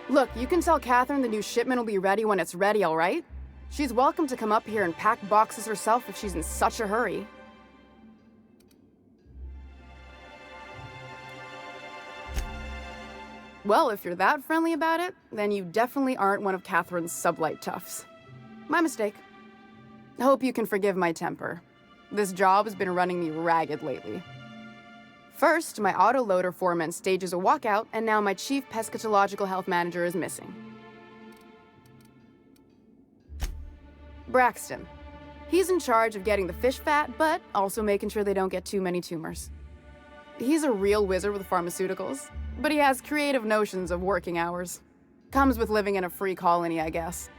Look, you can tell Catherine the new shipment will be ready when it's ready, all right? She's welcome to come up here and pack boxes herself if she's in such a hurry. Well, if you're that friendly about it, then you definitely aren't one of Catherine's sublight toughs. My mistake. Hope you can forgive my temper. This job has been running me ragged lately. First, my autoloader foreman stages a walkout, and now my chief pescatological health manager is missing. Braxton. He's in charge of getting the fish fat, but also making sure they don't get too many tumors. He's a real wizard with pharmaceuticals, but he has creative notions of working hours. Comes with living in a free colony, I guess.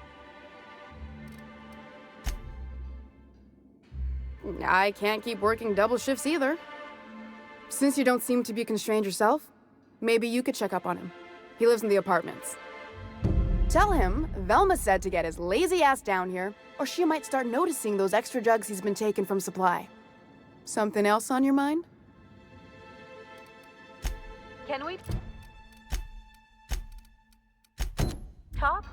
I can't keep working double shifts either. Since you don't seem to be constrained yourself, maybe you could check up on him. He lives in the apartments. Tell him Velma said to get his lazy ass down here, or she might start noticing those extra drugs he's been taking from supply. Something else on your mind? Can we talk?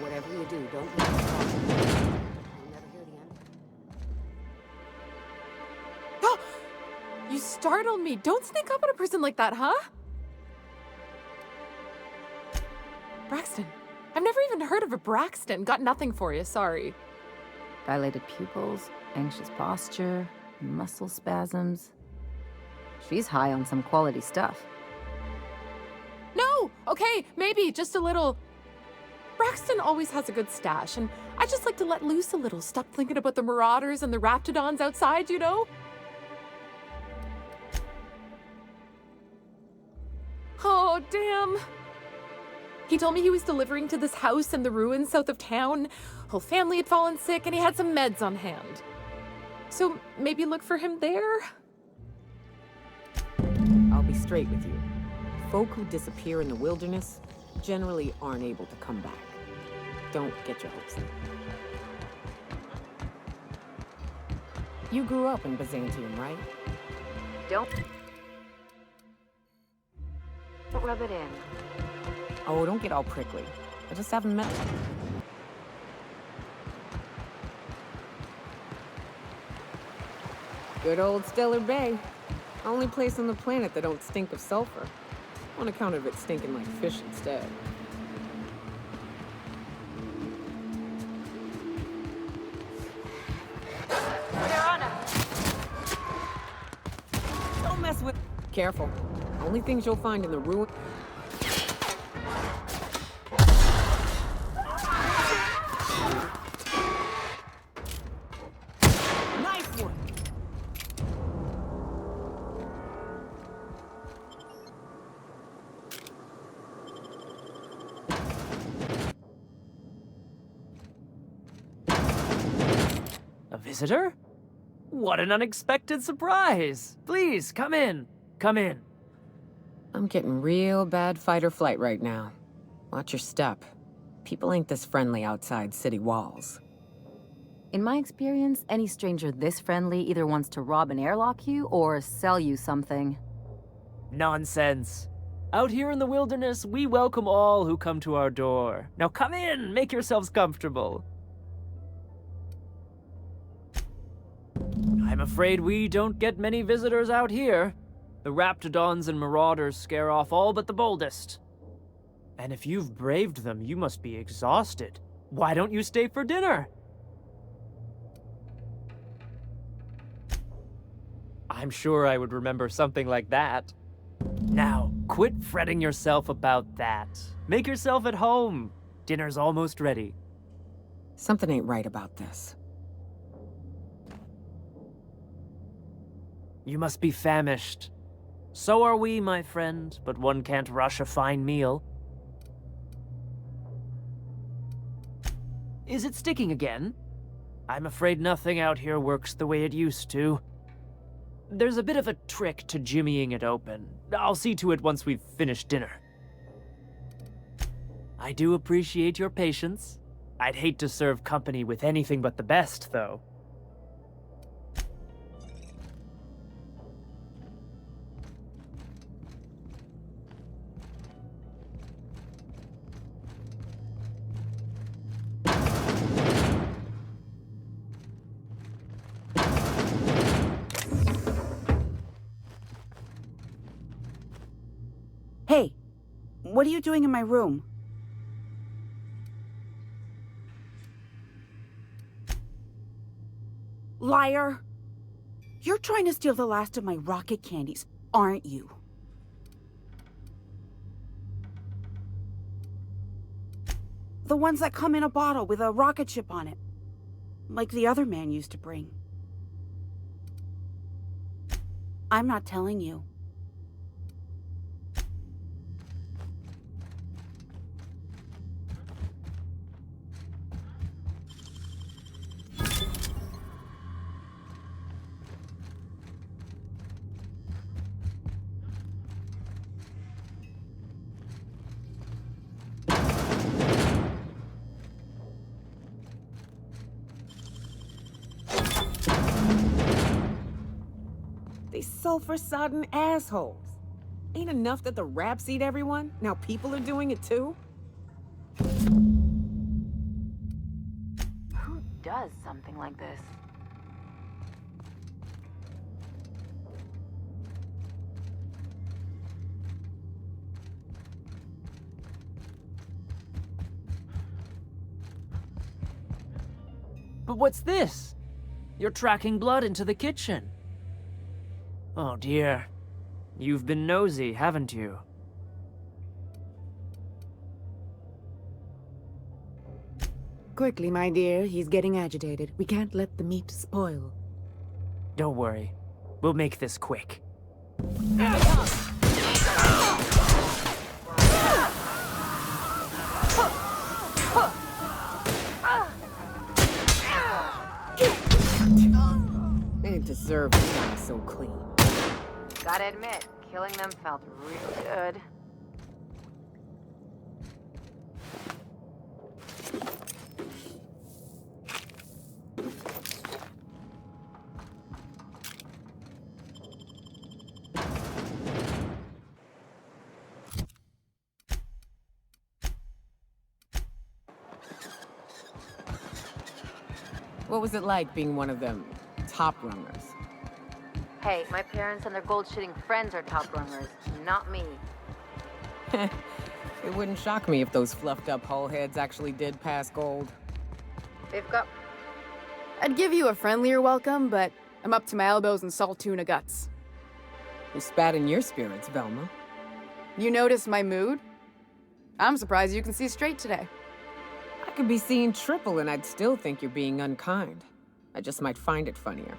Whatever you do, don't let it stop. You'll never hear the end. Oh! You startled me. Don't sneak up on a person like that, huh? Braxton. I've never even heard of a Braxton. Got nothing for you, sorry. Dilated pupils, anxious posture, muscle spasms. She's high on some quality stuff. No! Okay, maybe just a little. Braxton always has a good stash, and I just like to let loose a little. Stop thinking about the marauders and the raptidons outside, you know? Oh, damn. He told me he was delivering to this house in the ruins south of town. Whole family had fallen sick, and he had some meds on hand. So maybe look for him there? I'll be straight with you. Folk who disappear in the wilderness generally aren't able to come back. Don't get your hopes up. You grew up in Byzantium, right? Don't rub it in. Oh, don't get all prickly. I just haven't met them. Good old Stellar-Bэй. Only place on the planet that don't stink of sulfur. On account of it stinking like fish instead. Don't mess with... Careful. Only things you'll find in the ruin... Nice one! A visitor? What an unexpected surprise! Please, come in. Come in. I'm getting real bad fight or flight right now. Watch your step. People ain't this friendly outside city walls. In my experience, any stranger this friendly either wants to rob and airlock you or sell you something. Nonsense. Out here in the wilderness, we welcome all who come to our door. Now come in, make yourselves comfortable. I'm afraid we don't get many visitors out here. The raptidons and marauders scare off all but the boldest. And if you've braved them, you must be exhausted. Why don't you stay for dinner? I'm sure I would remember something like that. Now, quit fretting yourself about that. Make yourself at home. Dinner's almost ready. Something ain't right about this. You must be famished. So are we, my friend, but one can't rush a fine meal. Is it sticking again? I'm afraid nothing out here works the way it used to. There's a bit of a trick to jimmying it open. I'll see to it once we've finished dinner. I do appreciate your patience. I'd hate to serve company with anything but the best, though. Hey, what are you doing in my room? Liar! You're trying to steal the last of my rocket candies, aren't you? The ones that come in a bottle with a rocket ship on it. Like the other man used to bring. I'm not telling you. These sulfur-sodden assholes. Ain't enough that the raps eat everyone? Now people are doing it too? Who does something like this? But what's this? You're tracking blood into the kitchen. Oh dear. You've been nosy, haven't you? Quickly, my dear. He's getting agitated. We can't let the meat spoil. Don't worry. We'll make this quick. They deserve to be so clean. Gotta admit, killing them felt real good. What was it like being one of them top runners? Hey, my parents and their gold-shitting friends are top runners, not me. It wouldn't shock me if those fluffed-up hullheads actually did pass gold. They've got... I'd give you a friendlier welcome, but I'm up to my elbows in salt tuna guts. Who spat in your spirits, Velma? You notice my mood? I'm surprised you can see straight today. I could be seeing triple and I'd still think you're being unkind. I just might find it funnier.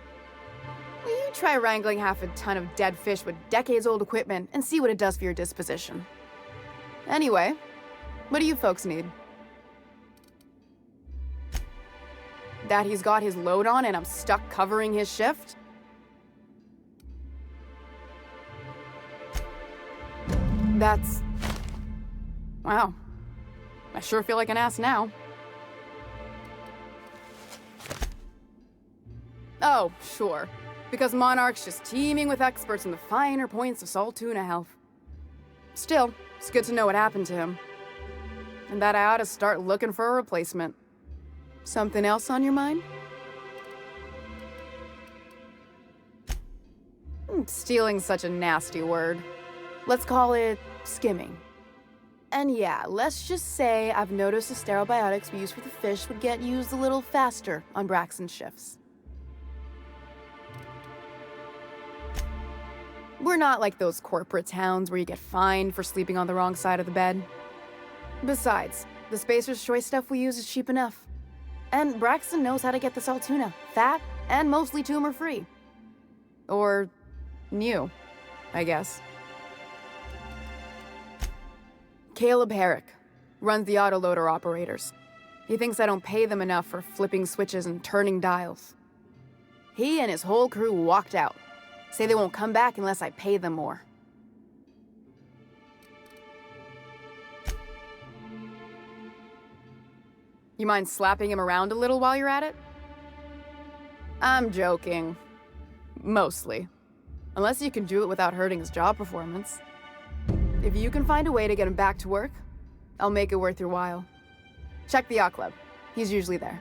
Will you try wrangling half a ton of dead fish with decades-old equipment and see what it does for your disposition? Anyway, what do you folks need? That he's got his load on and I'm stuck covering his shift? That's... wow. I sure feel like an ass now. Oh, sure. Because Monarch's just teeming with experts in the finer points of salt tuna health. Still, it's good to know what happened to him. And that I ought to start looking for a replacement. Something else on your mind? Stealing's such a nasty word. Let's call it skimming. And yeah, let's just say I've noticed the sterile biotics we use for the fish would get used a little faster on Braxton's shifts. We're not like those corporate towns where you get fined for sleeping on the wrong side of the bed. Besides, the Spacer's Choice stuff we use is cheap enough. And Braxton knows how to get the salt tuna, fat and mostly tumor-free. Or new, I guess. Caleb Herrick. Runs the autoloader operators. He thinks I don't pay them enough for flipping switches and turning dials. He and his whole crew walked out. Say they won't come back unless I pay them more. You mind slapping him around a little while you're at it? I'm joking. Mostly. Unless you can do it without hurting his job performance. If you can find a way to get him back to work, I'll make it worth your while. Check the yacht club. He's usually there.